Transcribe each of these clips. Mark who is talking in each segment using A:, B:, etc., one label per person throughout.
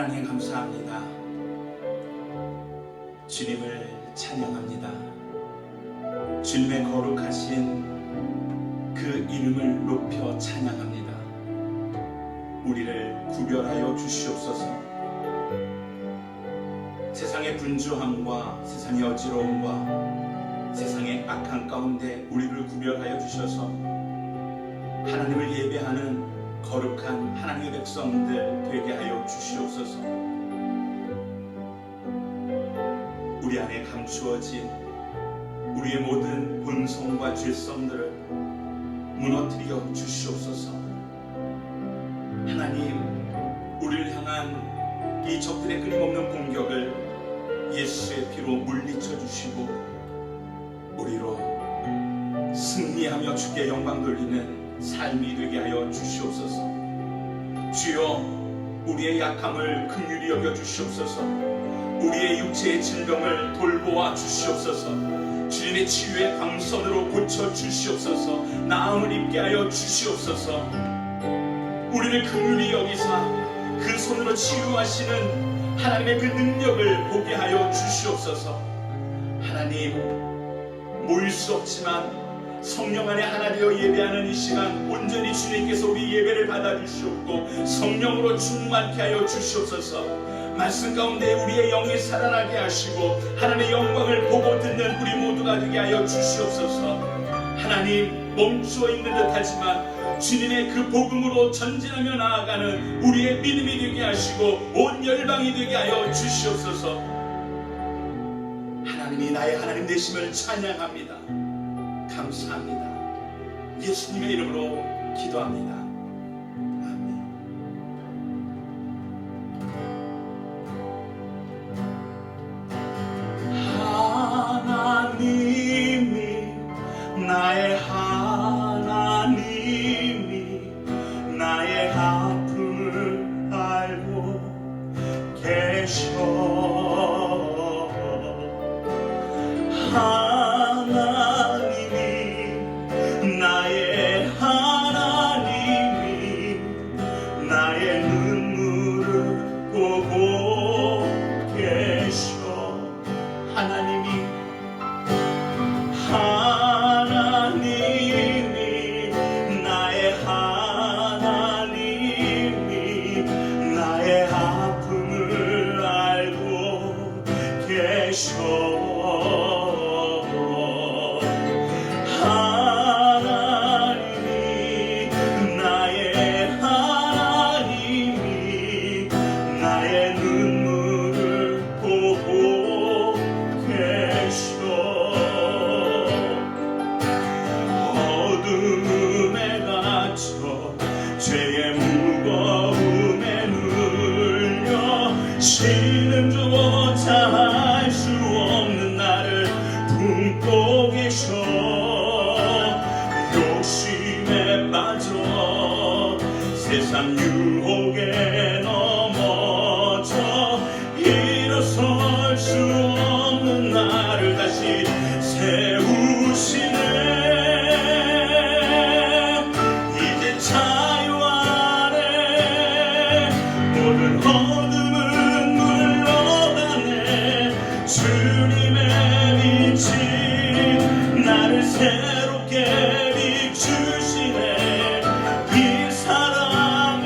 A: 하나님 감사합니다. 주님을 찬양합니다. 주님의 거룩하신 그 이름을 높여 찬양합니다. 우리를 구별하여 주시옵소서. 세상의 분주함과 세상의 어지러움과 세상의 악한 가운데 우리를 구별하여 주셔서 하나님을 예배하는 거룩한 하나님의 백성들 되게 하여 주시옵소서. 우리 안에 감추어진 우리의 모든 본성과 죄성들을 무너뜨려 주시옵소서. 하나님, 우리를 향한 이 적들의 끊임없는 공격을 예수의 피로 물리쳐 주시고 우리로 승리하며 주께 영광 돌리는 삶이 되게 하여 주시옵소서. 주여, 우리의 약함을 긍휼히 여겨 주시옵소서. 우리의 육체의 질병을 돌보아 주시옵소서. 주님의 치유의 광선으로 고쳐 주시옵소서. 나음을 입게 하여 주시옵소서. 우리를 긍휼히 여기사 그 손으로 치유하시는 하나님의 그 능력을 보게 하여 주시옵소서. 하나님, 모일 수 없지만 성령 안에 하나 되어 예배하는 이 시간 온전히 주님께서 우리 예배를 받아주시옵고 성령으로 충만케 하여 주시옵소서. 말씀 가운데 우리의 영이 살아나게 하시고 하나님의 영광을 보고 듣는 우리 모두가 되게 하여 주시옵소서. 하나님, 멈추어 있는 듯하지만 주님의 그 복음으로 전진하며 나아가는 우리의 믿음이 되게 하시고 온 열방이 되게 하여 주시옵소서. 하나님이 나의 하나님 되심을 찬양합니다. 감사합니다. 예수님의 이름으로 기도합니다. 아멘. 하나님이 나의 하나님이 나의 아픔을 알고 계셔. 나의 하나님이 나의 눈물을 보고 계셔. 하나님이 나의 하나님이 나의 아픔을 알고 계셔. 죄의 무거움에 눌려 신음조차 할 수 없는 나를 품고 계셔. 욕심에 빠져 세상 유혹에 넘어져 일어설 수 없는 나를 다시 세우시네. 모든 어둠은 물러가네. 주님의 빛이 나를 새롭게 비추시네. 이 사랑은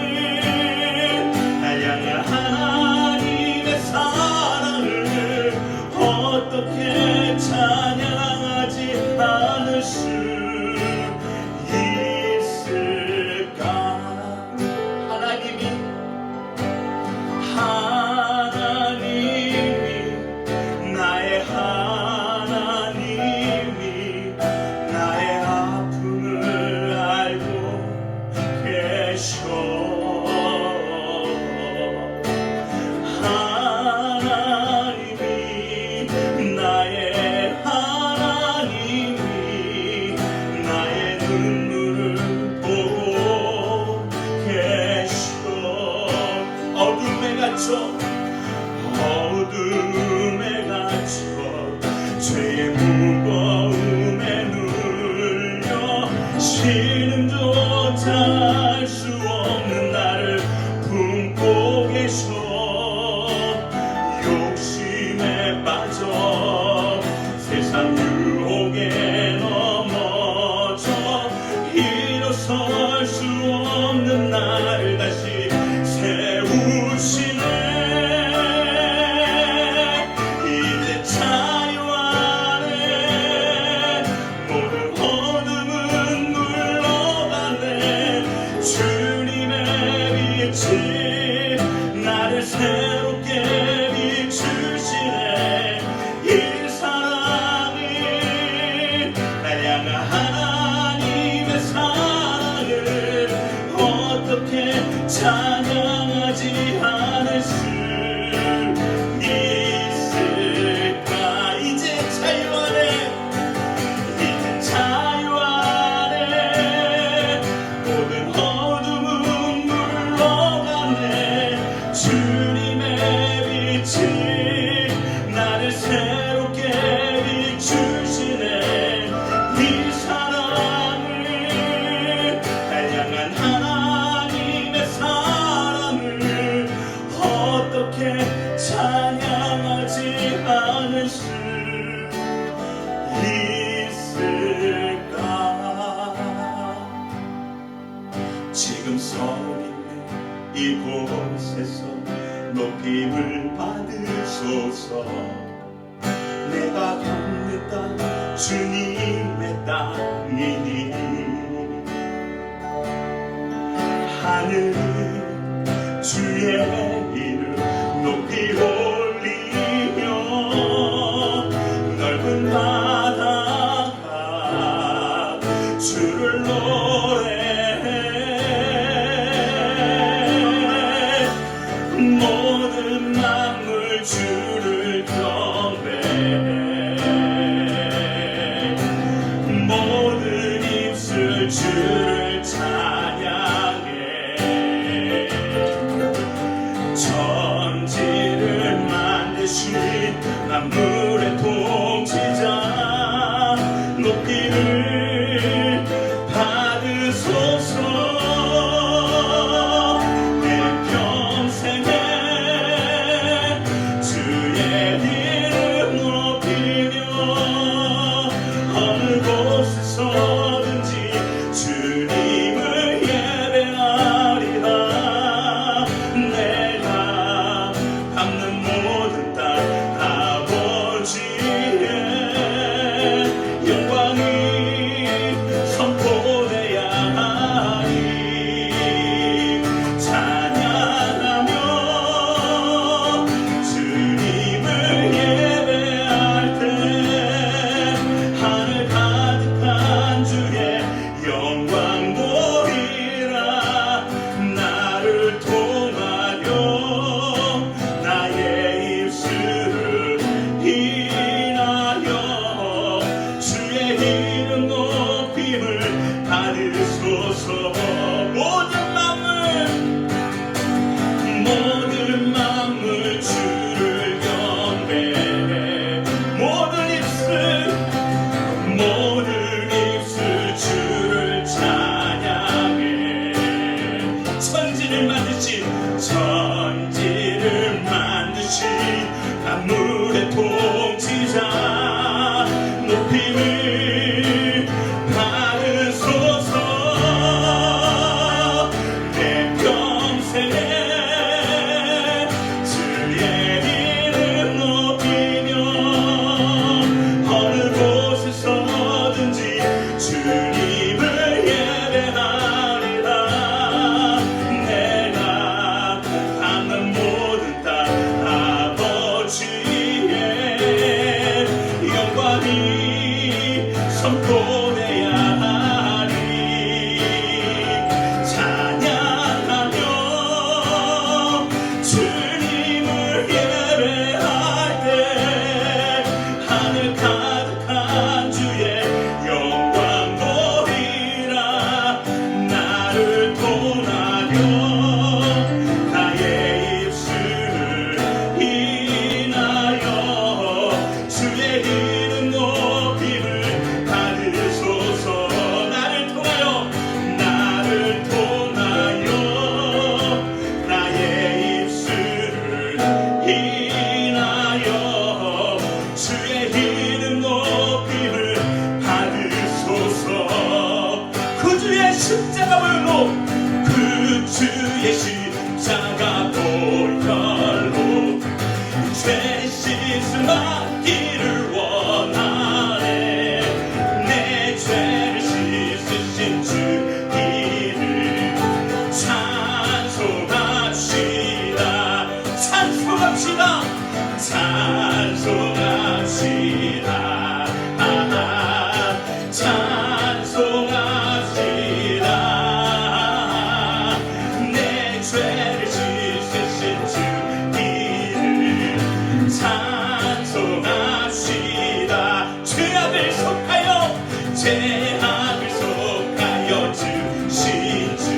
A: 빛이 나를 새롭게 비추시네. 이 사랑을 다양한 하나님의 사랑을 어떻게 찬양하지 않을 수 있을까. 지금 서 있는 이곳에서 높임을 받으소서. 내가 겪는 땅 주님의 땅이니 하늘은 주의 이름 높이 올리며 넓은 바다가 주를 노래해. 모든 만물 주를 경배해. 모든 입술 주를 찬양해. 천지를 만드신 만물의 통치자 높이를 받으소서. 내 평생에 주의 이름 높이며 어느 곳에서든지 주님을 예배하리라. 내가 밟는 모든 땅 아버지의 영광이 선포되야 하리. 찬양하며 주님을 예배할 때 하늘 가득한 주의 영광 보리라. 나를 통하여 나의 입술을 인하여 주의 이름 높임을 받으소서. 모든 만물 주를 경배해. 모든 입술 주를 찬양해. 천지를 만드신 만물의 통치자 높임을 받으소서. 내 평생에 주의 이름 높이며 어느 곳에서든지 주님을 예배하리라. 내가 밟는 모든 땅 아버지의 영광이 선포되야 하리. 찬양하며 주님을 예배할 때 하늘 가득한 주의 영광 보리라. 나를 통하여 나의 입술을 인하여 주의 이름 높임을 받으소서. 나를 통하여 나의 입술을 인하여 주의 이름 높임을 받으소서. 그 주의 십자가 보혈로 그 주의 십자가 보혈로 죄 씻음 받기를 원하네. 내 죄를 씻으신 주 이름 찬송합시다. 찬송합시다. 찬송합시다. 찬송합시다. 내 죄를 씻으신 주 이름 찬송합시다. 죄악을 속하여 주신 주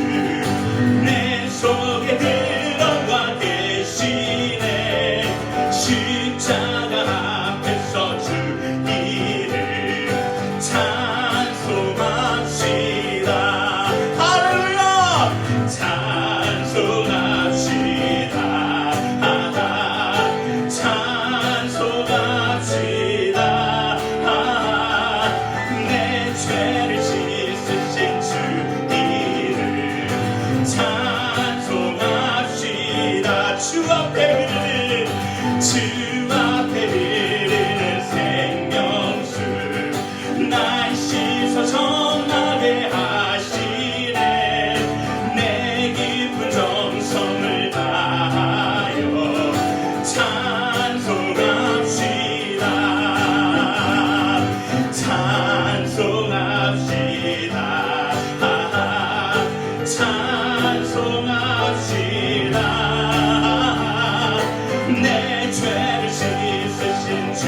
A: 내 속에 들어와 계시네. 앞에 흐르는 생명수 날 씻어 정하게 하시네. 내 깊은 정성을 다하여 찬송합시다. 찬송합시다. 찬송합시다. 내 죄를 씻으신 주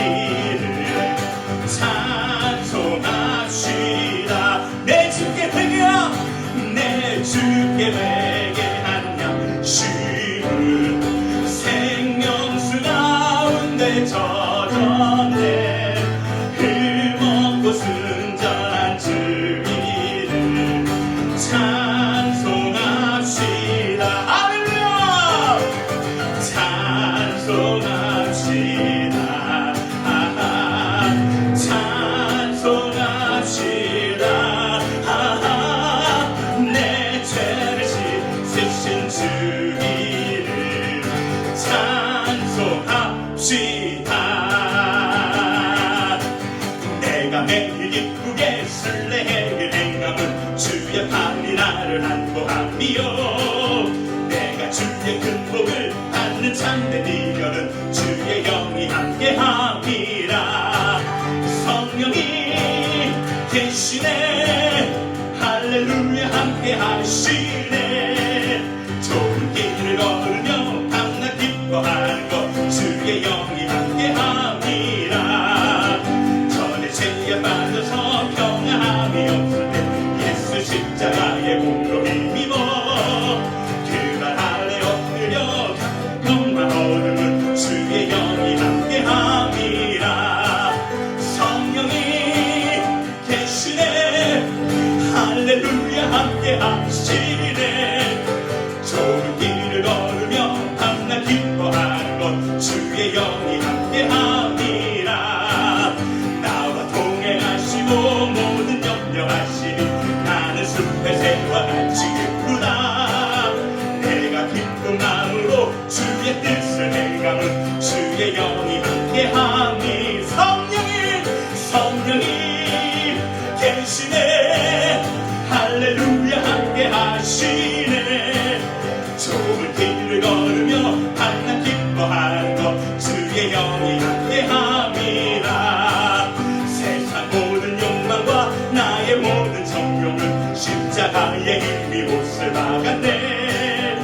A: 이름 찬송합시다. 내 주께 회개함, 내 주께 회개한 양심은 생명수 가운데 젖었네. 흠없고 순전한 주 이름 찬송합시다. 할렐루야. 찬송합시다. 찬송합시다. 내 죄를 씻으신 주 이름 찬송합시다. 내가 매일 기쁘게 순례의 행함은 주의 팔이 나를 안보하며 내가 주의 큰 복을 받는 참된 이별은 주의 영이 함께함이라. 성령이 계시네. 할렐루야 함께하시네. 좋은 길을 걸으며 밤낮 기뻐하는 것 주의 영이 함께함이라. 전에 죄에 빠져서 평안함이 없을 때 예수 십자가의 공로 힘입어 그날 아래 엎드려 영광 얻음은 주의 영이 함께함이라. 성령이 계시네. 할렐루야 함께하시네. 좋은 길을 걸으며 밤낮 기뻐하는 것 주의 영이 함께함이라. 나와 동행하시고 모든 염려하시니 나는 숲의 새와 같이 기쁘다. 내가 기쁜 마음으로 주의 뜻을 행함은 주의 영이 함께함이. 성령이 계시네. 할렐루야 함께하시네. 좋은 길을 걸으며 밤낮 기뻐하는 것 주의 영이 함께함이라. 세상 모든 욕망과 나의 모든 정욕은 십자가의 힘이 못을 막았네.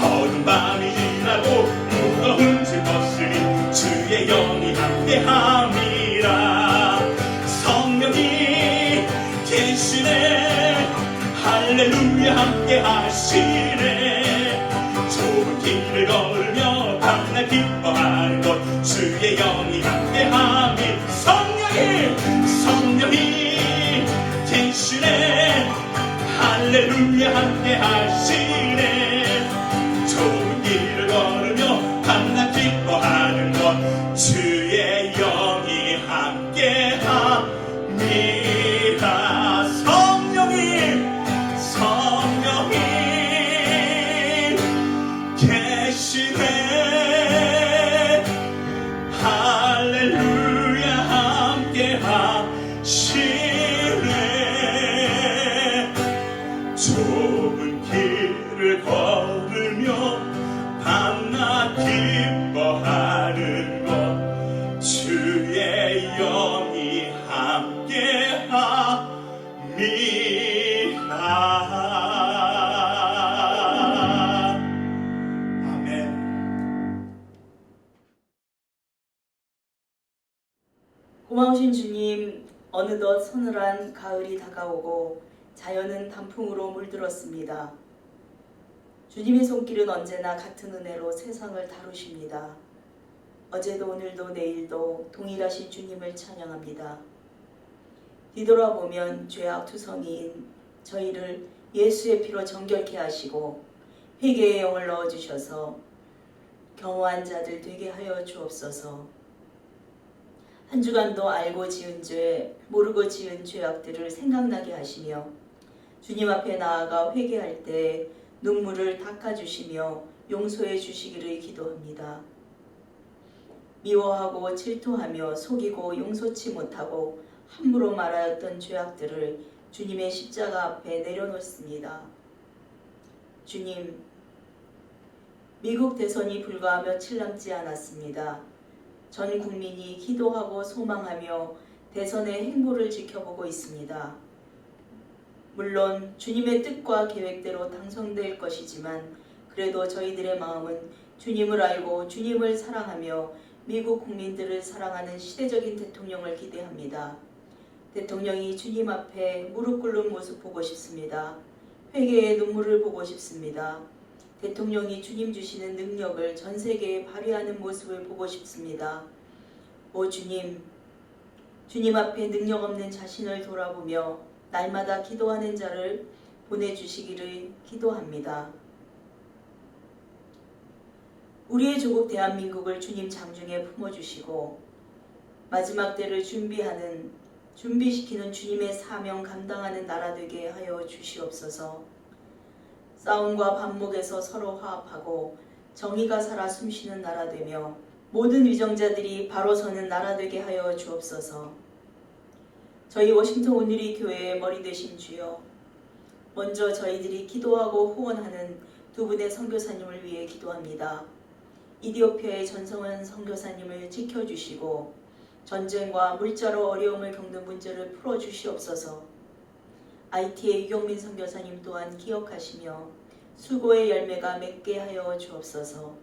A: 어두운 밤이 지나고 무거운 짐 벗으니 주의 영이 함께함이라. 성령이 계시네. 할렐루야 함께하시네. 좋은 길을 걸으며 밤낮 기뻐하는 것 주의 영이 함께함이. 성령이 계시네. 할렐루야 함께하시네. 좋은 길을 걸으며 밤낮 기뻐하는 것 주의 영이 함께함이라. 성령이 계시네. 할렐루야 함께하시네. 좁은 길을 걸으며 밤낮 기뻐하는 것 주의 영이 함께함이라.
B: 고마우신 주님, 어느덧 서늘한 가을이 다가오고 자연은 단풍으로 물들었습니다. 주님의 손길은 언제나 같은 은혜로 세상을 다루십니다. 어제도 오늘도 내일도 동일하신 주님을 찬양합니다. 뒤돌아보면 죄악투성이인 저희를 예수의 피로 정결케 하시고 회개의 영을 넣어주셔서 경호한 자들 되게 하여 주옵소서. 한 주간도 알고 지은 죄, 모르고 지은 죄악들을 생각나게 하시며 주님 앞에 나아가 회개할 때 눈물을 닦아주시며 용서해 주시기를 기도합니다. 미워하고 질투하며 속이고 용서치 못하고 함부로 말하였던 죄악들을 주님의 십자가 앞에 내려놓습니다. 주님, 미국 대선이 불과 며칠 남지 않았습니다. 전 국민이 기도하고 소망하며 대선의 행보를 지켜보고 있습니다. 물론 주님의 뜻과 계획대로 당선될 것이지만 그래도 저희들의 마음은 주님을 알고 주님을 사랑하며 미국 국민들을 사랑하는 시대적인 대통령을 기대합니다. 대통령이 주님 앞에 무릎 꿇는 모습 보고 싶습니다. 회개의 눈물을 보고 싶습니다. 대통령이 주님 주시는 능력을 전 세계에 발휘하는 모습을 보고 싶습니다. 오 주님, 주님 앞에 능력 없는 자신을 돌아보며 날마다 기도하는 자를 보내주시기를 기도합니다. 우리의 조국 대한민국을 주님 장중에 품어주시고 마지막 때를 준비시키는 주님의 사명 감당하는 나라 되게 하여 주시옵소서. 싸움과 반목에서 서로 화합하고 정의가 살아 숨쉬는 나라 되며 모든 위정자들이 바로 서는 나라 되게 하여 주옵소서. 저희 워싱턴 온누리 교회의 머리 되신 주여, 먼저 저희들이 기도하고 후원하는 두 분의 선교사님을 위해 기도합니다. 이디오피아의 전성은 선교사님을 지켜주시고 전쟁과 물자로 어려움을 겪는 문제를 풀어주시옵소서. IT의 유경민 선교사님 또한 기억하시며 수고의 열매가 맺게 하여 주옵소서.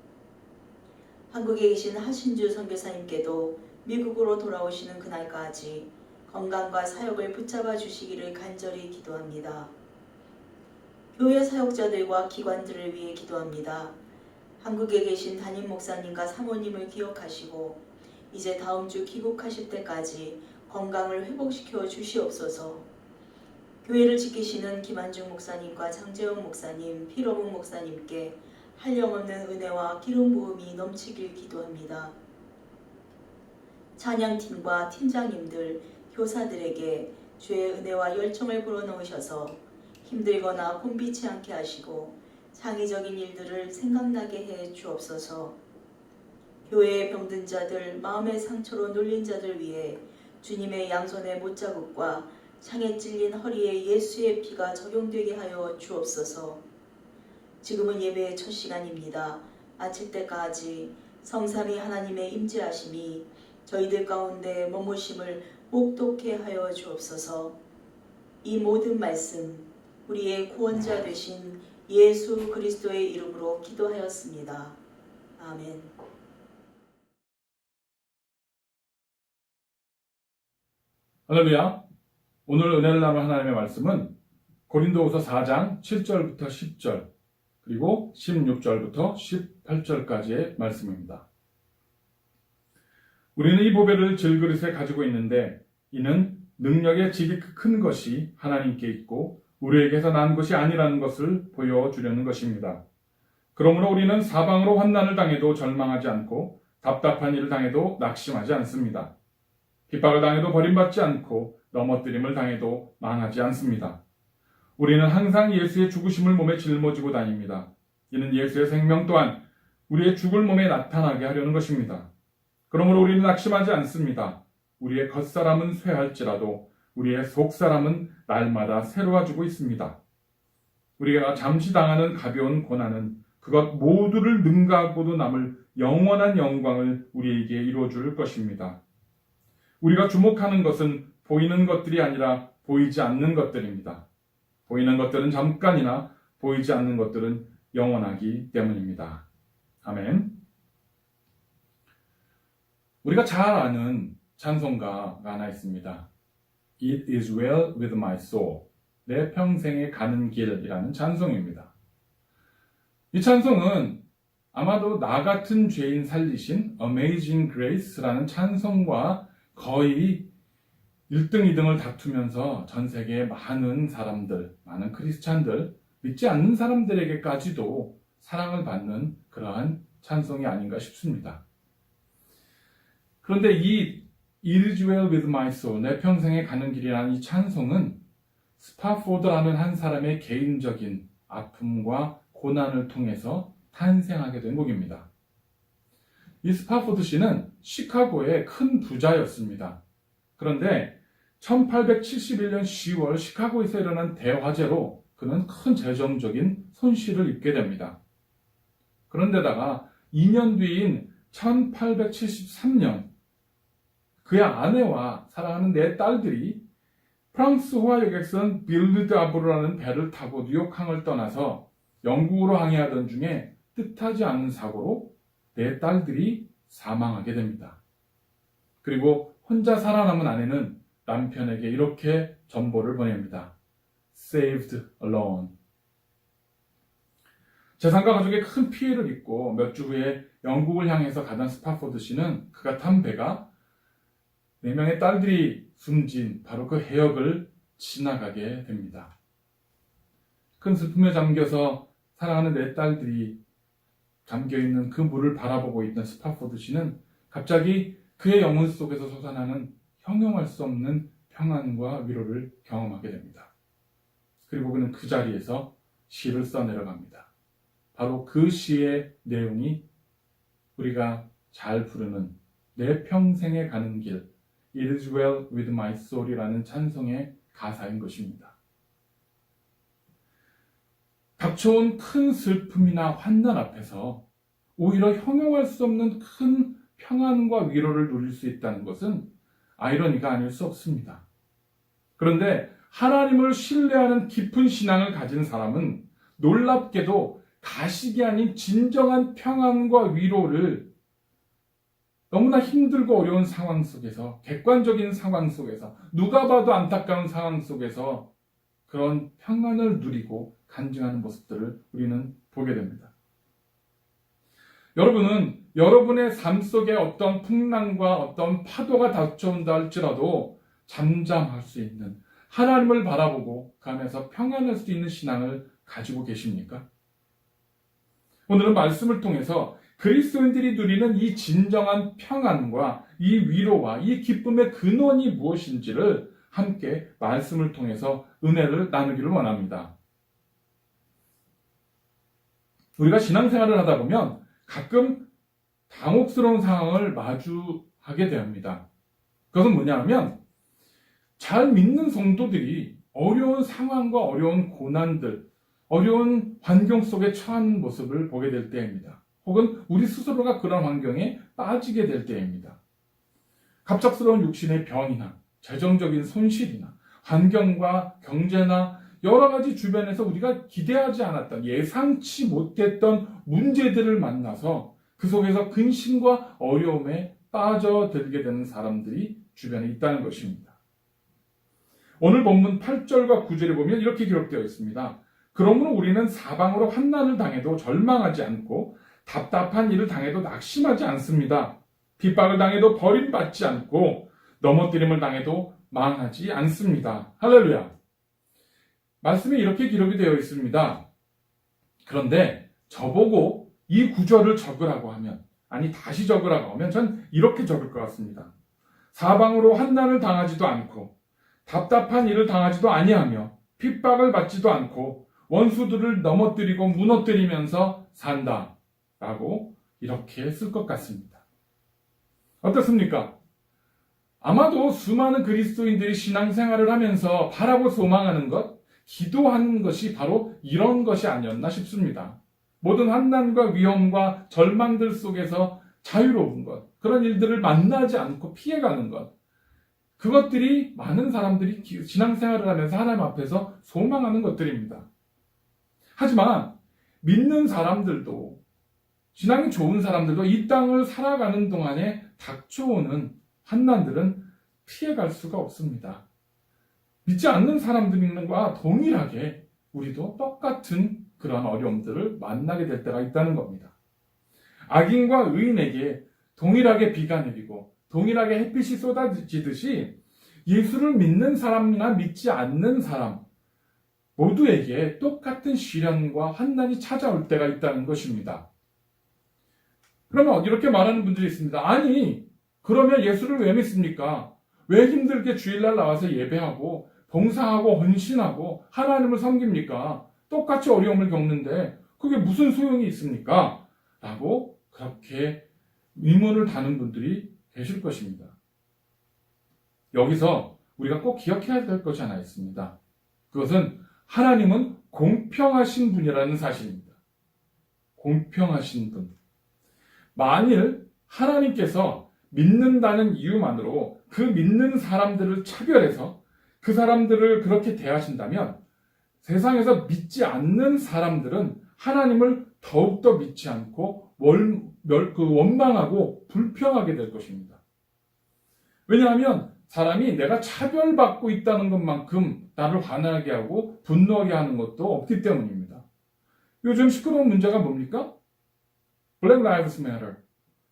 B: 한국에 계신 하신주 선교사님께도 미국으로 돌아오시는 그날까지 건강과 사역을 붙잡아 주시기를 간절히 기도합니다. 교회 사역자들과 기관들을 위해 기도합니다. 한국에 계신 담임 목사님과 사모님을 기억하시고 이제 다음 주 귀국하실 때까지 건강을 회복시켜 주시옵소서. 교회를 지키시는 김한중 목사님과 장재원 목사님, 피로문 목사님께 한량없는 은혜와 기름 부음이 넘치길 기도합니다. 찬양팀과 팀장님들, 교사들에게 주의 은혜와 열정을 불어넣으셔서 힘들거나 곤비치 않게 하시고 창의적인 일들을 생각나게 해 주옵소서. 교회에 병든 자들, 마음의 상처로 눌린 자들 위해 주님의 양손의 못자국과 창에 찔린 허리에 예수의 피가 적용되게 하여 주옵소서. 지금은 예배의 첫 시간입니다. 마칠 때까지 성삼위 하나님의 임재하심이 저희들 가운데 머무심을 목독케 하여 주옵소서. 이 모든 말씀 우리의 구원자 되신 예수 그리스도의 이름으로 기도하였습니다. 아멘.
C: 할렐루야. 오늘 은혜를 나눌 하나님의 말씀은 고린도후서 4장 7절부터 10절 그리고 16절부터 18절까지의 말씀입니다. 우리는 이 보배를 질그릇에 가지고 있는데 이는 능력의 질이 큰 것이 하나님께 있고 우리에게서 난 것이 아니라는 것을 보여주려는 것입니다. 그러므로 우리는 사방으로 환난을 당해도 절망하지 않고 답답한 일을 당해도 낙심하지 않습니다. 핍박을 당해도 버림받지 않고 넘어뜨림을 당해도 망하지 않습니다. 우리는 항상 예수의 죽으심을 몸에 짊어지고 다닙니다. 이는 예수의 생명 또한 우리의 죽을 몸에 나타나게 하려는 것입니다. 그러므로 우리는 낙심하지 않습니다. 우리의 겉사람은 쇠할지라도 우리의 속사람은 날마다 새로워지고 있습니다. 우리가 잠시 당하는 가벼운 고난은 그것 모두를 능가하고도 남을 영원한 영광을 우리에게 이루어줄 것입니다. 우리가 주목하는 것은 보이는 것들이 아니라 보이지 않는 것들입니다. 보이는 것들은 잠깐이나 보이지 않는 것들은 영원하기 때문입니다. 아멘. 우리가 잘 아는 찬송가가 하나 있습니다. It is well with my soul. 내 평생에 가는 길이라는 찬송입니다. 이 찬송은 아마도 나 같은 죄인 살리신 Amazing Grace라는 찬송과 거의 1등, 2등을 다투면서 전 세계의 많은 사람들, 많은 크리스찬들, 믿지 않는 사람들에게까지도 사랑을 받는 그러한 찬송이 아닌가 싶습니다. 그런데 이 It is well with my soul, 내 평생에 가는 길이라는 이 찬송은 스파포드라는 한 사람의 개인적인 아픔과 고난을 통해서 탄생하게 된 곡입니다. 이 스파포드 씨는 시카고의 큰 부자였습니다. 그런데 1871년 10월 시카고에서 일어난 대화재로 그는 큰 재정적인 손실을 입게 됩니다. 그런데다가 2년 뒤인 1873년 그의 아내와 사랑하는 네 딸들이 프랑스 호화여객선 빌르드 아브르라는 배를 타고 뉴욕항을 떠나서 영국으로 항해하던 중에 뜻하지 않은 사고로 네 딸들이 사망하게 됩니다. 그리고 혼자 살아남은 아내는 남편에게 이렇게 전보를 보냅니다. Saved alone. 재산과 가족에 큰 피해를 입고 몇 주 후에 영국을 향해서 가던 스파포드 씨는 그가 탄 배가 4명의 딸들이 숨진 바로 그 해역을 지나가게 됩니다. 큰 슬픔에 잠겨서 사랑하는 4딸들이 잠겨있는 그 물을 바라보고 있던 스파포드 씨는 갑자기 그의 영혼 속에서 솟아나는 형용할 수 없는 평안과 위로를 경험하게 됩니다. 그리고 그는 그 자리에서 시를 써내려갑니다. 바로 그 시의 내용이 우리가 잘 부르는 내 평생에 가는 길 It is well with my soul이라는 찬송의 가사인 것입니다. 닥쳐온 큰 슬픔이나 환난 앞에서 오히려 형용할 수 없는 큰 평안과 위로를 누릴 수 있다는 것은 아이러니가 아닐 수 없습니다. 그런데 하나님을 신뢰하는 깊은 신앙을 가진 사람은 놀랍게도 가식이 아닌 진정한 평안과 위로를 너무나 힘들고 어려운 상황 속에서, 객관적인 상황 속에서, 누가 봐도 안타까운 상황 속에서 그런 평안을 누리고 간증하는 모습들을 우리는 보게 됩니다. 여러분은 여러분의 삶 속에 어떤 풍랑과 어떤 파도가 닥쳐온다 할지라도 잠잠할 수 있는, 하나님을 바라보고 그 안에서 평안할 수 있는 신앙을 가지고 계십니까? 오늘은 말씀을 통해서 그리스도인들이 누리는 이 진정한 평안과 이 위로와 이 기쁨의 근원이 무엇인지를 함께 말씀을 통해서 은혜를 나누기를 원합니다. 우리가 신앙생활을 하다 보면 가끔 당혹스러운 상황을 마주하게 됩니다. 그것은 뭐냐 하면 잘 믿는 성도들이 어려운 상황과 어려운 고난들, 어려운 환경 속에 처한 모습을 보게 될 때입니다. 혹은 우리 스스로가 그런 환경에 빠지게 될 때입니다. 갑작스러운 육신의 병이나 재정적인 손실이나 환경과 경제나 여러 가지 주변에서 우리가 기대하지 않았던, 예상치 못했던 문제들을 만나서 그 속에서 근심과 어려움에 빠져들게 되는 사람들이 주변에 있다는 것입니다. 오늘 본문 8절과 9절에 보면 이렇게 기록되어 있습니다. 그러므로 우리는 사방으로 환난을 당해도 절망하지 않고 답답한 일을 당해도 낙심하지 않습니다. 핍박을 당해도 버림받지 않고 넘어뜨림을 당해도 망하지 않습니다. 할렐루야. 말씀에 이렇게 기록이 되어 있습니다. 그런데 저보고 이 구절을 적으라고 하면, 아니 다시 적으라고 하면 전 이렇게 적을 것 같습니다. 사방으로 환난을 당하지도 않고 답답한 일을 당하지도 아니하며 핍박을 받지도 않고 원수들을 넘어뜨리고 무너뜨리면서 산다 라고 이렇게 쓸 것 같습니다. 어떻습니까? 아마도 수많은 그리스도인들이 신앙생활을 하면서 바라고 소망하는 것, 기도하는 것이 바로 이런 것이 아니었나 싶습니다. 모든 환난과 위험과 절망들 속에서 자유로운 것, 그런 일들을 만나지 않고 피해가는 것, 그것들이 많은 사람들이 신앙생활을 하면서 하나님 앞에서 소망하는 것들입니다. 하지만 믿는 사람들도, 신앙이 좋은 사람들도 이 땅을 살아가는 동안에 닥쳐오는 환난들은 피해갈 수가 없습니다. 믿지 않는 사람들과 동일하게 우리도 똑같은 그런 어려움들을 만나게 될 때가 있다는 겁니다. 악인과 의인에게 동일하게 비가 내리고 동일하게 햇빛이 쏟아지듯이 예수를 믿는 사람이나 믿지 않는 사람 모두에게 똑같은 시련과 환난이 찾아올 때가 있다는 것입니다. 그러면 이렇게 말하는 분들이 있습니다. 아니, 그러면 예수를 왜 믿습니까? 왜 힘들게 주일날 나와서 예배하고 봉사하고 헌신하고 하나님을 섬깁니까? 똑같이 어려움을 겪는데 그게 무슨 소용이 있습니까? 라고 그렇게 의문을 다는 분들이 계실 것입니다. 여기서 우리가 꼭 기억해야 될 것이 하나 있습니다. 그것은 하나님은 공평하신 분이라는 사실입니다. 공평하신 분. 만일 하나님께서 믿는다는 이유만으로 그 믿는 사람들을 차별해서 그 사람들을 그렇게 대하신다면 세상에서 믿지 않는 사람들은 하나님을 더욱더 믿지 않고 원망하고 불평하게 될 것입니다. 왜냐하면 사람이 내가 차별받고 있다는 것만큼 나를 화나게 하고 분노하게 하는 것도 없기 때문입니다. 요즘 시끄러운 문제가 뭡니까? Black Lives Matter.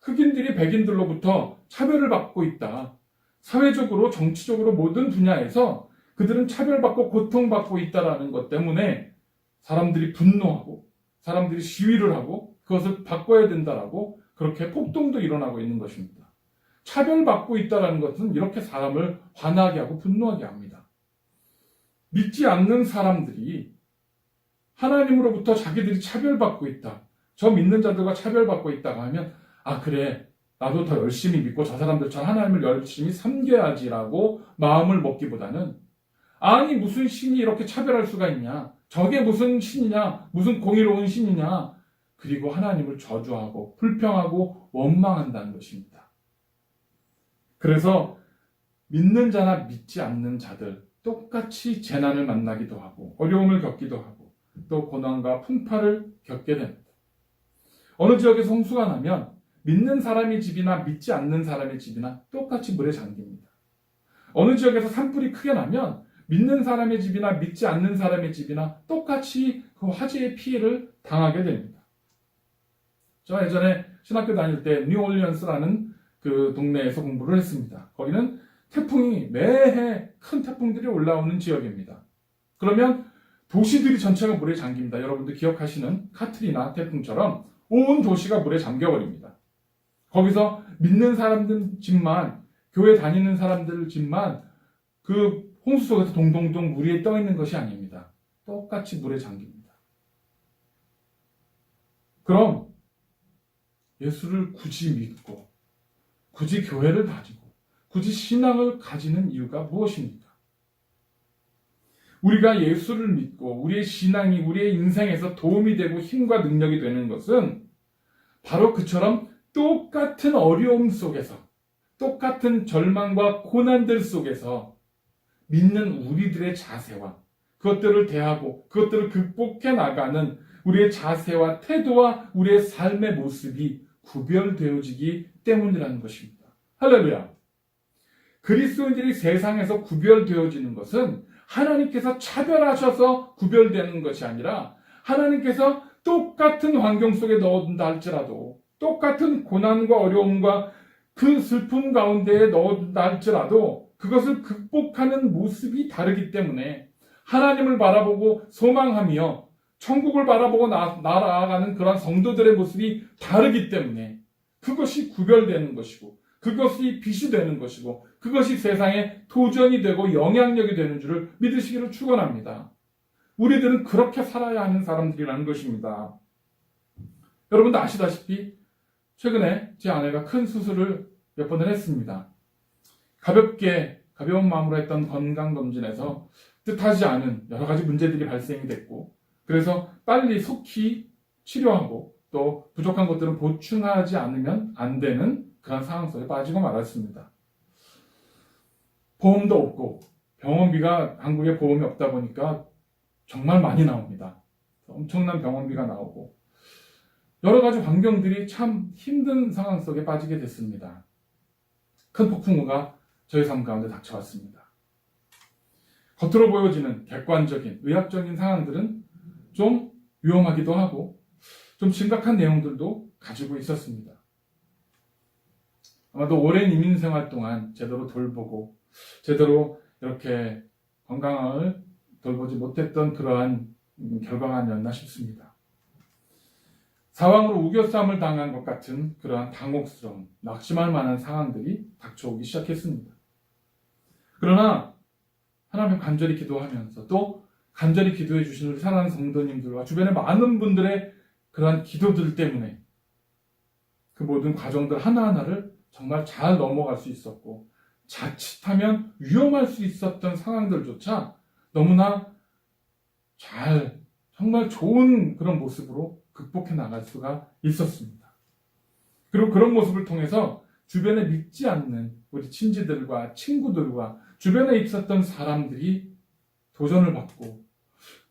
C: 흑인들이 백인들로부터 차별을 받고 있다. 사회적으로, 정치적으로 모든 분야에서 그들은 차별받고 고통받고 있다는 것 때문에 사람들이 분노하고 사람들이 시위를 하고 그것을 바꿔야 된다라고 그렇게 폭동도 일어나고 있는 것입니다. 차별받고 있다는 것은 이렇게 사람을 화나게 하고 분노하게 합니다. 믿지 않는 사람들이 하나님으로부터 자기들이 차별받고 있다. 저 믿는 자들과 차별받고 있다고 하면 아 그래 나도 더 열심히 믿고 저 사람들처럼 하나님을 열심히 섬겨야지라고 마음을 먹기보다는 아니 무슨 신이 이렇게 차별할 수가 있냐. 저게 무슨 신이냐. 무슨 공의로운 신이냐. 그리고 하나님을 저주하고 불평하고 원망한다는 것입니다. 그래서 믿는 자나 믿지 않는 자들 똑같이 재난을 만나기도 하고 어려움을 겪기도 하고 또 고난과 풍파를 겪게 됩니다. 어느 지역에서 홍수가 나면 믿는 사람의 집이나 믿지 않는 사람의 집이나 똑같이 물에 잠깁니다. 어느 지역에서 산불이 크게 나면 믿는 사람의 집이나 믿지 않는 사람의 집이나 똑같이 그 화재의 피해를 당하게 됩니다. 저 예전에 신학교 다닐 때 뉴올리언스라는 그 동네에서 공부를 했습니다. 거기는 태풍이 매해 큰 태풍들이 올라오는 지역입니다. 그러면 도시들이 전체가 물에 잠깁니다. 여러분들 기억하시는 카트리나 태풍처럼 온 도시가 물에 잠겨버립니다. 거기서 믿는 사람들 집만, 교회 다니는 사람들 집만 그 홍수 속에서 동동동 물 위에 떠 있는 것이 아닙니다. 똑같이 물에 잠깁니다. 그럼 예수를 굳이 믿고 굳이 교회를 가지고 굳이 신앙을 가지는 이유가 무엇입니까? 우리가 예수를 믿고 우리의 신앙이 우리의 인생에서 도움이 되고 힘과 능력이 되는 것은 바로 그처럼 똑같은 어려움 속에서 똑같은 절망과 고난들 속에서 믿는 우리들의 자세와 그것들을 대하고 그것들을 극복해 나가는 우리의 자세와 태도와 우리의 삶의 모습이 구별되어지기 때문이라는 것입니다. 할렐루야. 그리스도인들이 세상에서 구별되어지는 것은 하나님께서 차별하셔서 구별되는 것이 아니라 하나님께서 똑같은 환경 속에 넣어둔다 할지라도 똑같은 고난과 어려움과 그 슬픔 가운데에 넣어둔다 할지라도 그것을 극복하는 모습이 다르기 때문에 하나님을 바라보고 소망하며 천국을 바라보고 나아가는 그러한 성도들의 모습이 다르기 때문에 그것이 구별되는 것이고 그것이 빛이 되는 것이고 그것이 세상에 도전이 되고 영향력이 되는 줄을 믿으시기를 축원합니다. 우리들은 그렇게 살아야 하는 사람들이라는 것입니다. 여러분도 아시다시피 최근에 제 아내가 큰 수술을 몇 번을 했습니다. 가벼운 마음으로 했던 건강검진에서 뜻하지 않은 여러 가지 문제들이 발생이 됐고 그래서 빨리 속히 치료하고 또 부족한 것들은 보충하지 않으면 안 되는 그런 상황 속에 빠지고 말았습니다. 보험도 없고 병원비가 한국에 보험이 없다 보니까 정말 많이 나옵니다. 엄청난 병원비가 나오고 여러 가지 환경들이 참 힘든 상황 속에 빠지게 됐습니다. 큰 폭풍우가 저희 삶 가운데 닥쳐왔습니다. 겉으로 보여지는 객관적인 의학적인 상황들은 좀 위험하기도 하고 좀 심각한 내용들도 가지고 있었습니다. 아마도 오랜 이민 생활 동안 제대로 돌보고 제대로 이렇게 건강을 돌보지 못했던 그러한 결과가 아니었나 싶습니다. 사왕으로 우겨싸움을 당한 것 같은 그러한 당혹스러움, 낙심할 만한 상황들이 닥쳐오기 시작했습니다. 그러나 하나님 간절히 기도하면서 또 간절히 기도해 주신 우리 사랑하는 성도님들과 주변의 많은 분들의 그러한 기도들 때문에 그 모든 과정들 하나하나를 정말 잘 넘어갈 수 있었고, 자칫하면 위험할 수 있었던 상황들조차 너무나 잘, 정말 좋은 그런 모습으로 극복해 나갈 수가 있었습니다. 그리고 그런 모습을 통해서 주변에 믿지 않는 우리 친지들과 친구들과 주변에 있었던 사람들이 도전을 받고,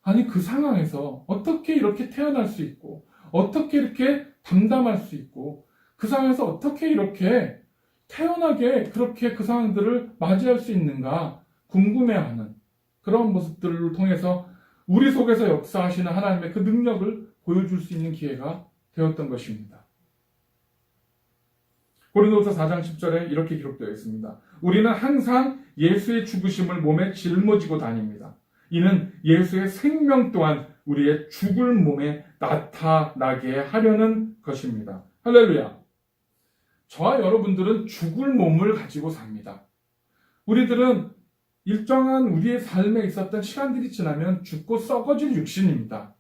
C: 아니 그 상황에서 어떻게 이렇게 태어날 수 있고, 어떻게 이렇게 담담할 수 있고, 그 상황에서 어떻게 이렇게 태연하게 그렇게 그 상황들을 맞이할 수 있는가 궁금해하는 그런 모습들을 통해서 우리 속에서 역사하시는 하나님의 그 능력을 보여줄 수 있는 기회가 되었던 것입니다. 고린도후서 4장 10절에 이렇게 기록되어 있습니다. 우리는 항상 예수의 죽으심을 몸에 짊어지고 다닙니다. 이는 예수의 생명 또한 우리의 죽을 몸에 나타나게 하려는 것입니다. 할렐루야. 저와 여러분들은 죽을 몸을 가지고 삽니다. 우리들은 일정한 우리의 삶에 있었던 시간들이 지나면 죽고 썩어질 육신입니다.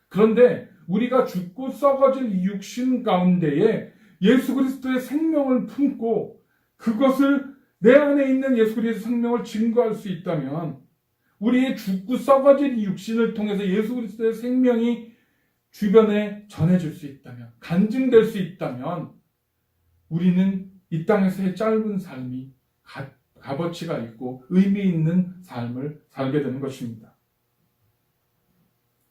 C: 그런데 우리가 죽고 썩어질 이 육신 가운데에 예수 그리스도의 생명을 품고 그것을 내 안에 있는 예수 그리스도의 생명을 증거할 수 있다면, 우리의 죽고 썩어질 이 육신을 통해서 예수 그리스도의 생명이 주변에 전해질 수 있다면, 간증될 수 있다면, 우리는 이 땅에서의 짧은 삶이 값어치가 있고 의미 있는 삶을 살게 되는 것입니다.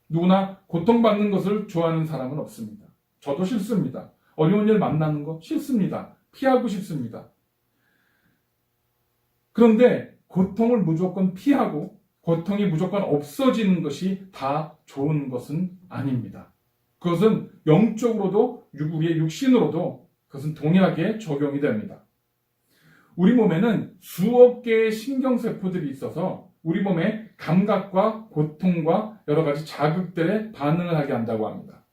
C: 누구나 고통받는 것을 좋아하는 사람은 없습니다. 저도 싫습니다. 어려운 일 만나는 거 싫습니다. 피하고 싶습니다. 그런데 고통을 무조건 피하고 고통이 무조건 없어지는 것이 다 좋은 것은 아닙니다. 그것은 영적으로도 우리의 육신으로도 그것은 동일하게 적용이 됩니다. 우리 몸에는 수억 개의 신경세포들이 있어서 우리 몸의 감각과 고통과 여러 가지 자극들에 반응을 하게 한다고 합니다.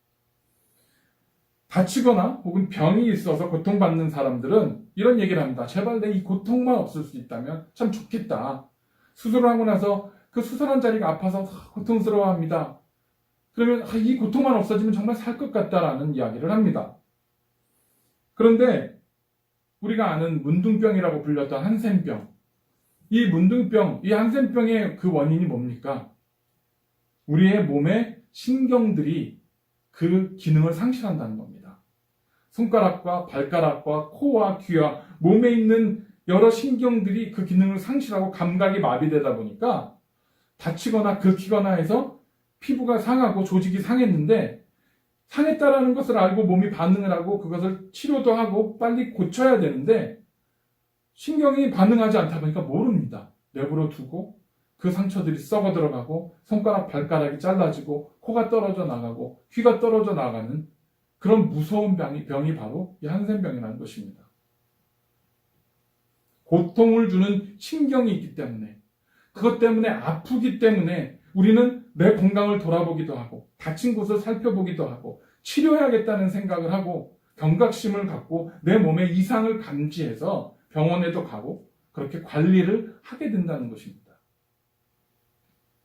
C: 다치거나 혹은 병이 있어서 고통받는 사람들은 이런 얘기를 합니다. 제발 내 이 고통만 없을 수 있다면 참 좋겠다. 수술을 하고 나서 그 수술한 자리가 아파서 고통스러워합니다. 그러면 이 고통만 없어지면 정말 살 것 같다라는 이야기를 합니다. 그런데 우리가 아는 문둥병이라고 불렸던 한센병, 이 문둥병, 이 한센병의 그 원인이 뭡니까? 우리의 몸의 신경들이 그 기능을 상실한다는 겁니다. 손가락과 발가락과 코와 귀와 몸에 있는 여러 신경들이 그 기능을 상실하고 감각이 마비되다 보니까 다치거나 긁히거나 해서 피부가 상하고 조직이 상했는데, 상했다라는 것을 알고 몸이 반응을 하고 그것을 치료도 하고 빨리 고쳐야 되는데 신경이 반응하지 않다 보니까 모릅니다. 내버려 두고 그 상처들이 썩어 들어가고 손가락 발가락이 잘라지고 코가 떨어져 나가고 귀가 떨어져 나가는 그런 무서운 병이 바로 이 한센병이라는 것입니다. 고통을 주는 신경이 있기 때문에, 그것 때문에 아프기 때문에 우리는 내 건강을 돌아보기도 하고 다친 곳을 살펴보기도 하고 치료해야겠다는 생각을 하고 경각심을 갖고 내 몸의 이상을 감지해서 병원에도 가고 그렇게 관리를 하게 된다는 것입니다.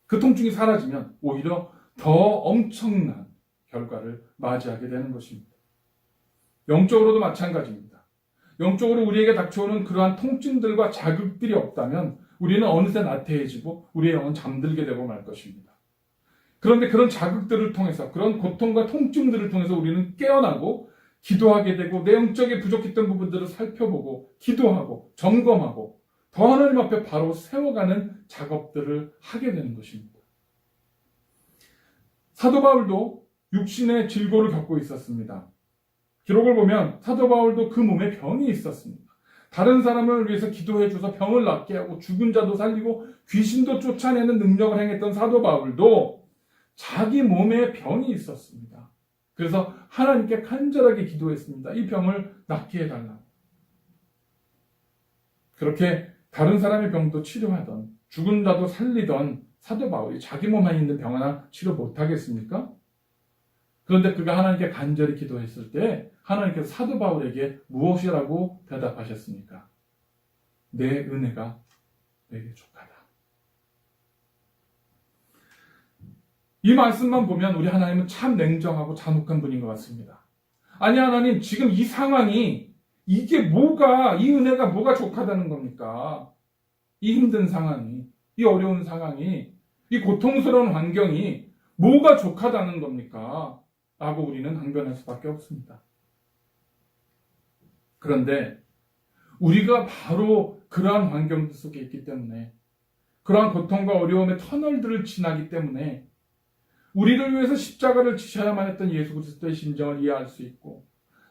C: 그 통증이 사라지면 오히려 더 엄청난 결과를 맞이하게 되는 것입니다. 영적으로도 마찬가지입니다. 영적으로 우리에게 닥쳐오는 그러한 통증들과 자극들이 없다면 우리는 어느새 나태해지고 우리의 영은 잠들게 되고 말 것입니다. 그런데 그런 자극들을 통해서, 그런 고통과 통증들을 통해서 우리는 깨어나고 기도하게 되고 내 영적에 부족했던 부분들을 살펴보고 기도하고 점검하고 더 하나님 앞에 바로 세워가는 작업들을 하게 되는 것입니다. 사도 바울도 육신의 질고를 겪고 있었습니다. 기록을 보면 사도 바울도 그 몸에 병이 있었습니다. 다른 사람을 위해서 기도해줘서 병을 낫게 하고 죽은 자도 살리고 귀신도 쫓아내는 능력을 행했던 사도 바울도 자기 몸에 병이 있었습니다. 그래서 하나님께 간절하게 기도했습니다. 이 병을 낫게 해달라고. 그렇게 다른 사람의 병도 치료하던, 죽은 자도 살리던 사도 바울이 자기 몸 안에 있는 병 하나 치료 못하겠습니까? 그런데 그가 하나님께 간절히 기도했을 때 하나님께서 사도 바울에게 무엇이라고 대답하셨습니까? 내 은혜가 내게 족하다. 이 말씀만 보면 우리 하나님은 참 냉정하고 잔혹한 분인 것 같습니다. 아니 하나님, 지금 이 상황이 이게 뭐가, 이 은혜가 뭐가 족하다는 겁니까? 이 힘든 상황이, 이 어려운 상황이, 이 고통스러운 환경이 뭐가 족하다는 겁니까? 라고 우리는 항변할 수밖에 없습니다. 그런데 우리가 바로 그러한 환경 속에 있기 때문에, 그러한 고통과 어려움의 터널들을 지나기 때문에 우리를 위해서 십자가를 지셔야만 했던 예수 그리스도의 심정을 이해할 수 있고,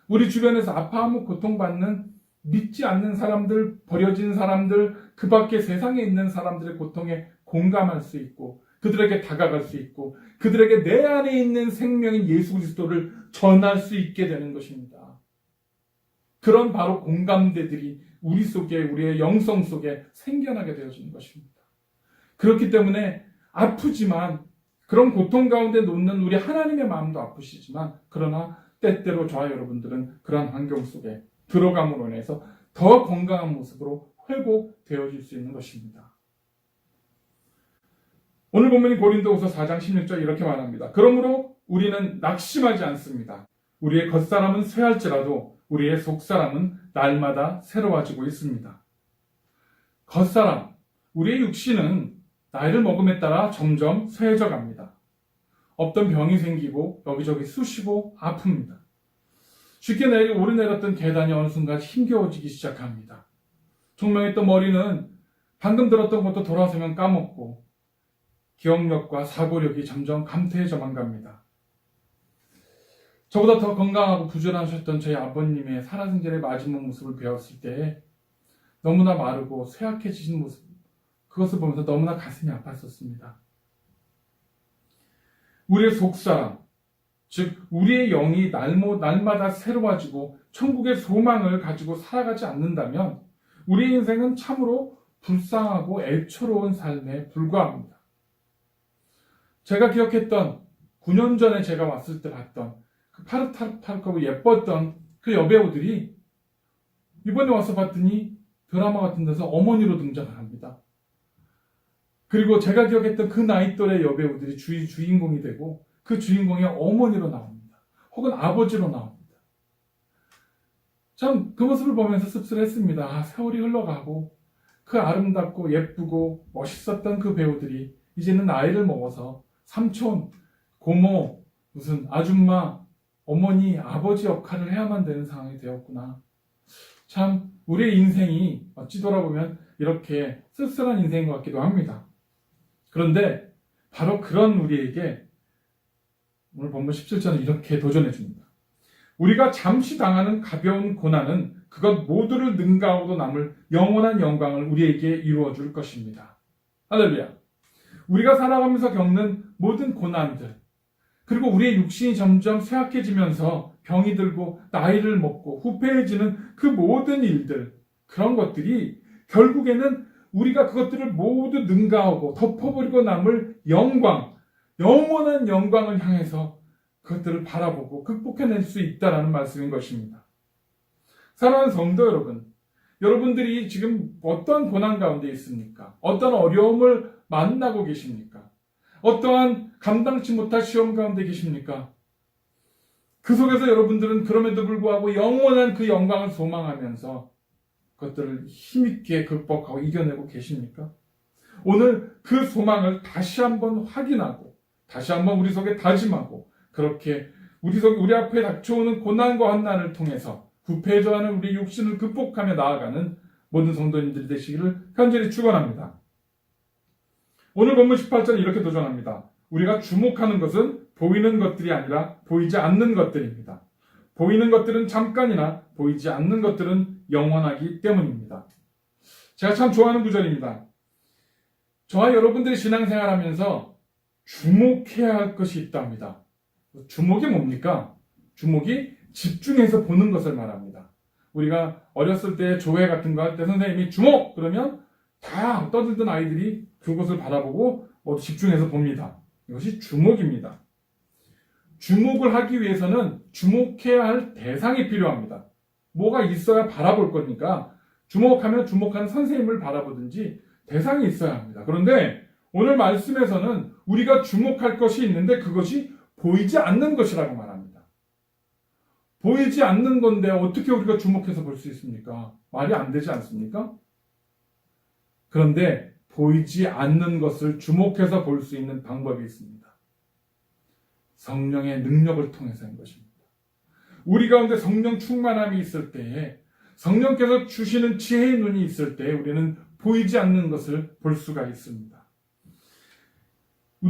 C: 우리 주변에서 아파하고 고통받는 믿지 않는 사람들, 버려진 사람들, 그 밖에 세상에 있는 사람들의 고통에 공감할 수 있고, 그들에게 다가갈 수 있고, 그들에게 내 안에 있는 생명인 예수 그리스도를 전할 수 있게 되는 것입니다. 그런 바로 공감대들이 우리 속에, 우리의 영성 속에 생겨나게 되어지는 것입니다. 그렇기 때문에 아프지만, 그런 고통 가운데 놓는 우리 하나님의 마음도 아프시지만, 그러나 때때로 저와 여러분들은 그런 환경 속에 들어감으로 인해서 더 건강한 모습으로 회복되어질 수 있는 것입니다. 오늘 본문인 고린도후서 4장 16절 이렇게 말합니다. 그러므로 우리는 낙심하지 않습니다. 우리의 겉사람은 쇠할지라도 우리의 속사람은 날마다 새로워지고 있습니다. 겉사람, 우리의 육신은 나이를 먹음에 따라 점점 쇠해져 갑니다. 없던 병이 생기고 여기저기 쑤시고 아픕니다. 쉽게 오르내렸던 계단이 어느 순간 힘겨워지기 시작합니다. 총명했던 머리는 방금 들었던 것도 돌아서면 까먹고, 기억력과 사고력이 점점 감퇴해져만 갑니다. 저보다 더 건강하고 부지런하셨던 저희 아버님의 살아생전의 마지막 모습을 배웠을 때 너무나 마르고 쇠약해지신 모습, 그것을 보면서 너무나 가슴이 아팠었습니다. 우리의 속사람, 즉 우리의 영이 날마다 새로워지고 천국의 소망을 가지고 살아가지 않는다면 우리의 인생은 참으로 불쌍하고 애처로운 삶에 불과합니다. 제가 기억했던 9년 전에 제가 왔을 때 봤던 그 파릇파릇하고 예뻤던 그 여배우들이 이번에 와서 봤더니 드라마 같은 데서 어머니로 등장을 합니다. 그리고 제가 기억했던 그 나이 또래 여배우들이 주인공이 되고 그 주인공의 어머니로 나옵니다. 혹은 아버지로 나옵니다. 참 그 모습을 보면서 씁쓸했습니다. 세월이 흘러가고 그 아름답고 예쁘고 멋있었던 그 배우들이 이제는 나이를 먹어서 삼촌, 고모, 무슨 아줌마, 어머니, 아버지 역할을 해야만 되는 상황이 되었구나. 참 우리의 인생이 어찌 돌아보면 이렇게 쓸쓸한 인생인 것 같기도 합니다. 그런데 바로 그런 우리에게 오늘 본문 17절은 이렇게 도전해 줍니다. 우리가 잠시 당하는 가벼운 고난은 그것 모두를 능가하고도 남을 영원한 영광을 우리에게 이루어 줄 것입니다. 할렐루야. 우리가 살아가면서 겪는 모든 고난들, 그리고 우리의 육신이 점점 쇠약해지면서 병이 들고 나이를 먹고 후패해지는 그 모든 일들, 그런 것들이 결국에는 우리가 그것들을 모두 능가하고 덮어버리고 남을 영광, 영원한 영광을 향해서 그것들을 바라보고 극복해낼 수 있다는 말씀인 것입니다. 사랑하는 성도 여러분, 여러분들이 지금 어떠한 고난 가운데 있습니까? 어떤 어려움을 만나고 계십니까? 어떠한 감당치 못할 시험 가운데 계십니까? 그 속에서 여러분들은 그럼에도 불구하고 영원한 그 영광을 소망하면서 그것들을 힘있게 극복하고 이겨내고 계십니까? 오늘 그 소망을 다시 한번 확인하고 다시 한번 우리 속에 다짐하고 그렇게 우리 앞에 닥쳐오는 고난과 환난을 통해서 부패해져가는 우리 육신을 극복하며 나아가는 모든 성도님들이 되시기를 간절히 축원합니다. 오늘 본문 18절은 이렇게 도전합니다. 우리가 주목하는 것은 보이는 것들이 아니라 보이지 않는 것들입니다. 보이는 것들은 잠깐이나 보이지 않는 것들은 영원하기 때문입니다. 제가 참 좋아하는 구절입니다. 저와 여러분들이 신앙생활하면서 주목해야 할 것이 있답니다. 주목이 뭡니까? 주목이 집중해서 보는 것을 말합니다. 우리가 어렸을 때 조회 같은 거 할 때 선생님이 주목! 그러면 다 떠들던 아이들이 그것을 바라보고 모두 집중해서 봅니다. 이것이 주목입니다. 주목을 하기 위해서는 주목해야 할 대상이 필요합니다. 뭐가 있어야 바라볼 거니까 주목하면 주목하는 선생님을 바라보든지 대상이 있어야 합니다. 그런데 오늘 말씀에서는 우리가 주목할 것이 있는데 그것이 보이지 않는 것이라고 말합니다. 보이지 않는 건데 어떻게 우리가 주목해서 볼 수 있습니까? 말이 안 되지 않습니까? 그런데 보이지 않는 것을 주목해서 볼 수 있는 방법이 있습니다. 성령의 능력을 통해서인 것입니다. 우리 가운데 성령 충만함이 있을 때에, 성령께서 주시는 지혜의 눈이 있을 때에 우리는 보이지 않는 것을 볼 수가 있습니다.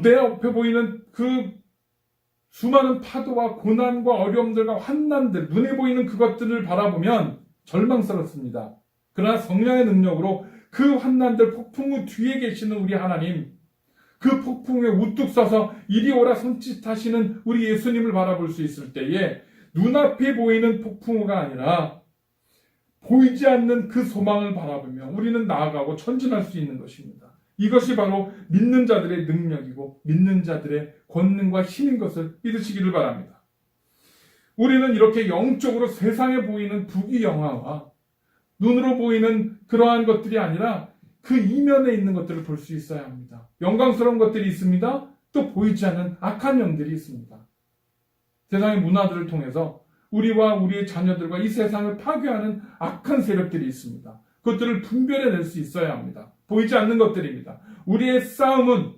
C: 내 앞에 보이는 그 수많은 파도와 고난과 어려움들과 환난들, 눈에 보이는 그것들을 바라보면 절망스럽습니다. 그러나 성령의 능력으로 그 환난들 폭풍 뒤에 계시는 우리 하나님, 그 폭풍에 우뚝 서서 이리 오라 손짓하시는 우리 예수님을 바라볼 수 있을 때에 눈앞에 보이는 폭풍우가 아니라 보이지 않는 그 소망을 바라보며 우리는 나아가고 전진할 수 있는 것입니다. 이것이 바로 믿는 자들의 능력이고 믿는 자들의 권능과 힘인 것을 믿으시기를 바랍니다. 우리는 이렇게 영적으로 세상에 보이는 부귀영화와 눈으로 보이는 그러한 것들이 아니라 그 이면에 있는 것들을 볼 수 있어야 합니다. 영광스러운 것들이 있습니다. 또 보이지 않는 악한 영들이 있습니다. 세상의 문화들을 통해서 우리와 우리의 자녀들과 이 세상을 파괴하는 악한 세력들이 있습니다. 그것들을 분별해낼 수 있어야 합니다. 보이지 않는 것들입니다. 우리의 싸움은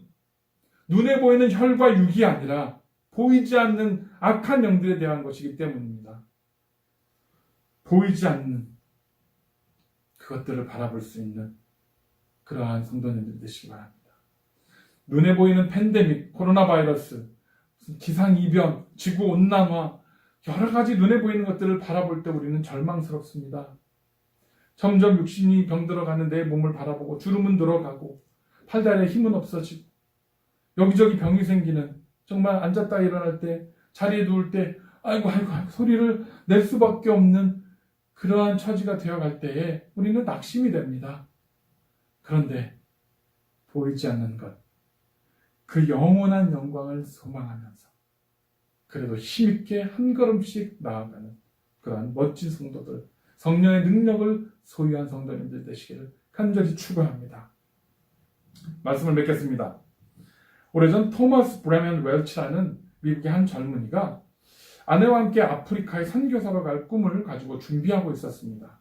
C: 눈에 보이는 혈과 육이 아니라 보이지 않는 악한 영들에 대한 것이기 때문입니다. 보이지 않는 그것들을 바라볼 수 있는 그러한 성도님들 되시기 바랍니다. 눈에 보이는 팬데믹, 코로나 바이러스, 기상이변, 지구온난화, 여러 가지 눈에 보이는 것들을 바라볼 때 우리는 절망스럽습니다. 점점 육신이 병들어가는 내 몸을 바라보고 주름은 들어가고 팔다리에 힘은 없어지고 여기저기 병이 생기는, 정말 앉았다 일어날 때, 자리에 누울 때 아이고 소리를 낼 수밖에 없는 그러한 처지가 되어갈 때에 우리는 낙심이 됩니다. 그런데 보이지 않는 것, 그 영원한 영광을 소망하면서 그래도 힘있게 한 걸음씩 나아가는 그러한 멋진 성도들, 성령의 능력을 소유한 성도님들 되시기를 간절히 축원합니다. 말씀을 맺겠습니다. 오래전 토머스 브레멘 웰치라는 미국의 한 젊은이가 아내와 함께 아프리카에 선교사로 갈 꿈을 가지고 준비하고 있었습니다.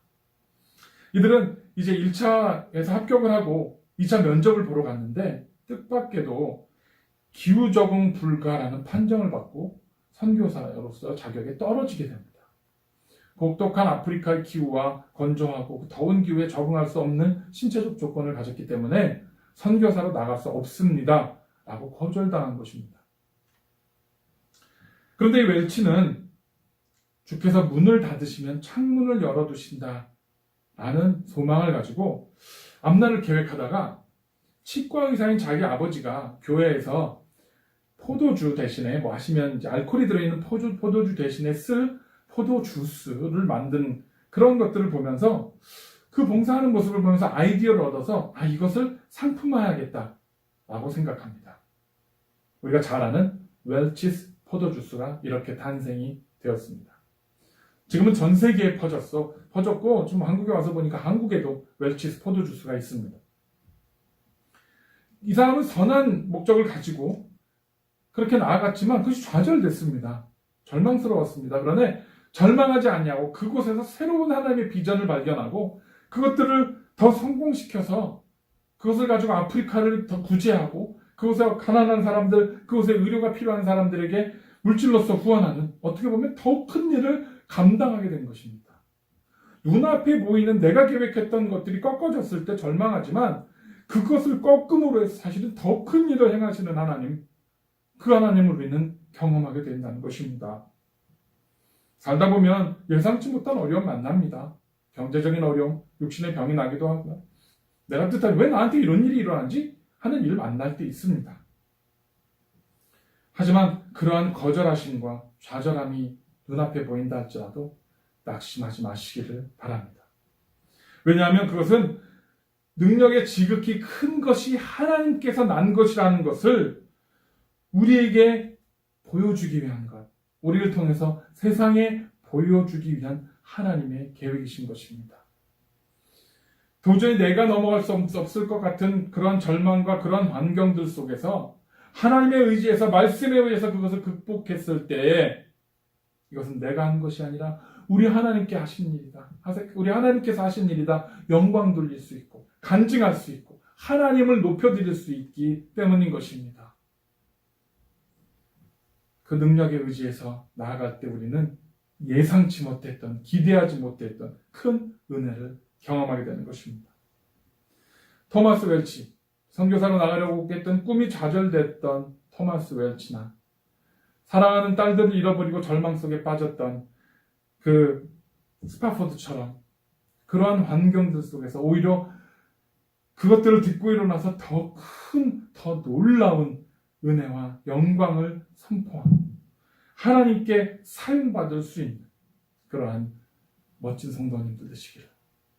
C: 이들은 이제 1차에서 합격을 하고 2차 면접을 보러 갔는데 뜻밖에도 기후 적응 불가라는 판정을 받고 선교사로서 자격에 떨어지게 됩니다. 혹독한 아프리카의 기후와 건조하고 더운 기후에 적응할 수 없는 신체적 조건을 가졌기 때문에 선교사로 나갈 수 없습니다 라고 거절당한 것입니다. 그런데 이 웰치는 주께서 문을 닫으시면 창문을 열어두신다 라는 소망을 가지고 앞날을 계획하다가 치과 의사인 자기 아버지가 교회에서 포도주 대신에 마시면 이제 알코올이 들어있는 포도주 대신에 쓸 포도 주스를 만든 그런 것들을 보면서 그 봉사하는 모습을 보면서 아이디어를 얻어서 이것을 상품화해야겠다 라고 생각합니다. 우리가 잘 아는 웰치스 포도주스가 이렇게 탄생이 되었습니다. 지금은 전 세계에 퍼졌고 지금 한국에 와서 보니까 한국에도 웰치스 포도주스가 있습니다. 이 사람은 선한 목적을 가지고 그렇게 나아갔지만 그것이 좌절됐습니다. 절망스러웠습니다. 그러나 절망하지 않냐고 그곳에서 새로운 하나님의 비전을 발견하고 그것들을 더 성공시켜서 그것을 가지고 아프리카를 더 구제하고 그곳에 가난한 사람들, 그곳에 의료가 필요한 사람들에게 물질로서 후원하는, 어떻게 보면 더 큰 일을 감당하게 된 것입니다. 눈앞에 보이는 내가 계획했던 것들이 꺾어졌을 때 절망하지만 그것을 꺾음으로 해서 사실은 더 큰 일을 행하시는 하나님, 그 하나님을 우리는 경험하게 된다는 것입니다. 살다 보면 예상치 못한 어려움 만납니다. 경제적인 어려움, 육신의 병이 나기도 하고 내가 뜻하니 왜 나한테 이런 일이 일어나지? 하는 일을 만날 때 있습니다. 하지만 그러한 거절하심과 좌절함이 눈앞에 보인다 할지라도 낙심하지 마시기를 바랍니다. 왜냐하면 그것은 능력의 지극히 큰 것이 하나님께서 난 것이라는 것을 우리에게 보여주기 위한 것, 우리를 통해서 세상에 보여주기 위한 하나님의 계획이신 것입니다. 도저히 내가 넘어갈 수 없을 것 같은 그런 절망과 그런 환경들 속에서 하나님의 의지에서 말씀에 의해서 그것을 극복했을 때에 이것은 내가 한 것이 아니라 우리 하나님께 하신 일이다. 우리 하나님께서 하신 일이다. 영광 돌릴 수 있고 간증할 수 있고 하나님을 높여드릴 수 있기 때문인 것입니다. 그 능력에 의지해서 나아갈 때 우리는 예상치 못했던, 기대하지 못했던 큰 은혜를 경험하게 되는 것입니다. 토마스 웰치, 선교사로 나가려고 했던 꿈이 좌절됐던 토마스 웰치나 사랑하는 딸들을 잃어버리고 절망 속에 빠졌던 그 스파포드처럼 그러한 환경들 속에서 오히려 그것들을 듣고 일어나서 더 놀라운 은혜와 영광을 선포하고 하나님께 사용받을 수 있는 그러한 멋진 성도님들 되시기를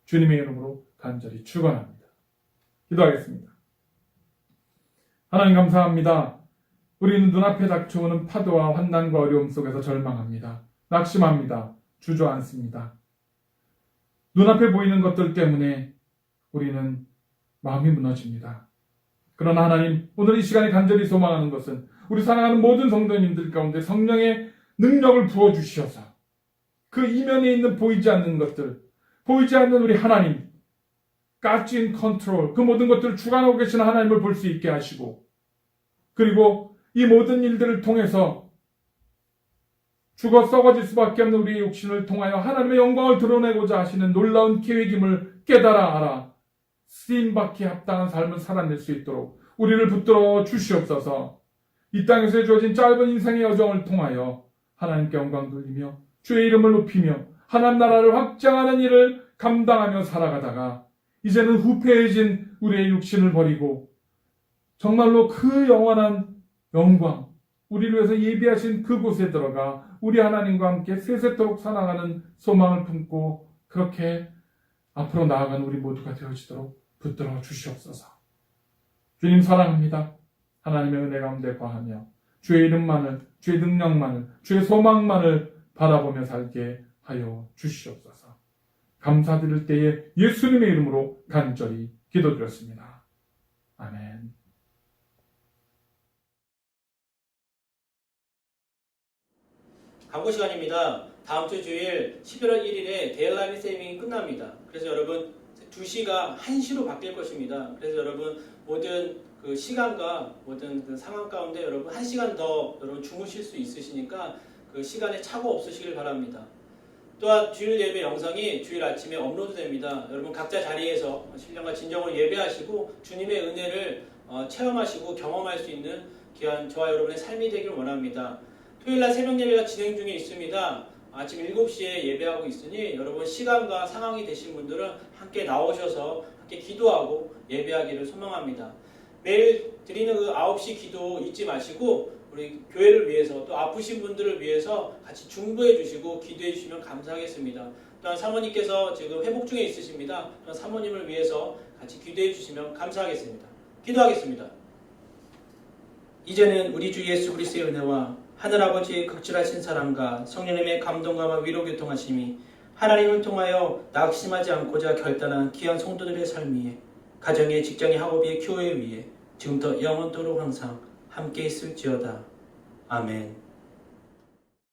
C: 주님의 이름으로 간절히 축원합니다. 기도하겠습니다. 하나님 감사합니다. 우리는 눈앞에 닥쳐오는 파도와 환난과 어려움 속에서 절망합니다. 낙심합니다. 주저앉습니다. 눈앞에 보이는 것들 때문에 우리는 마음이 무너집니다. 그러나 하나님, 오늘 이 시간에 간절히 소망하는 것은 우리 사랑하는 모든 성도님들 가운데 성령의 능력을 부어주시어서 그 이면에 있는 보이지 않는 것들, 보이지 않는 우리 하나님, God in control, 그 모든 것들을 주관하고 계시는 하나님을 볼 수 있게 하시고, 그리고 이 모든 일들을 통해서 죽어 썩어질 수밖에 없는 우리의 육신을 통하여 하나님의 영광을 드러내고자 하시는 놀라운 계획임을 깨달아 알아 쓰임받기에 합당한 삶을 살아낼 수 있도록 우리를 붙들어 주시옵소서. 이 땅에서 주어진 짧은 인생의 여정을 통하여 하나님께 영광 돌리며 주의 이름을 높이며 하나님 나라를 확장하는 일을 감당하며 살아가다가 이제는 후패해진 우리의 육신을 버리고 정말로 그 영원한 영광, 우리를 위해서 예비하신 그곳에 들어가 우리 하나님과 함께 세세토록 살아가는 소망을 품고 그렇게 앞으로 나아가는 우리 모두가 되어지도록 붙들어 주시옵소서. 주님 사랑합니다. 하나님의 은혜 가운데 거하며 주의 이름만을, 주의 능력만을, 주의 소망만을 바라보며 살게 하여 주시옵소서. 감사드릴 때에 예수님의 이름으로 간절히 기도드렸습니다. 아멘.
D: 광고 시간입니다. 다음 주 주일 11월 1일에 데일라이트 세이빙이 끝납니다. 그래서 여러분 2시가 1시로 바뀔 것입니다. 그래서 여러분 모든 그 시간과 모든 그 상황 가운데 여러분 1시간 더 여러분 주무실 수 있으시니까 그 시간에 착오 없으시길 바랍니다. 또한 주일 예배 영상이 주일 아침에 업로드됩니다. 여러분 각자 자리에서 신령과 진정으로 예배하시고 주님의 은혜를 체험하시고 경험할 수 있는 귀한 저와 여러분의 삶이 되기를 원합니다. 토요일날 새벽 예배가 진행 중에 있습니다. 아침 7시에 예배하고 있으니 여러분 시간과 상황이 되신 분들은 함께 나오셔서 함께 기도하고 예배하기를 소망합니다. 매일 드리는 그 9시 기도 잊지 마시고 우리 교회를 위해서 또 아프신 분들을 위해서 같이 중보해 주시고 기도해 주시면 감사하겠습니다. 또한 사모님께서 지금 회복 중에 있으십니다. 또한 사모님을 위해서 같이 기도해 주시면 감사하겠습니다. 기도하겠습니다. 이제는 우리 주 예수 그리스도의 은혜와 하늘아버지의 극진하신 사랑과 성령님의 감동과 위로 교통하심이 하나님을 통하여 낙심하지 않고자 결단한 귀한 성도들의 삶 위에 가정의 직장의 학업의 교회 위에 지금부터 영원토록 항상 함께 있을지어다. 아멘.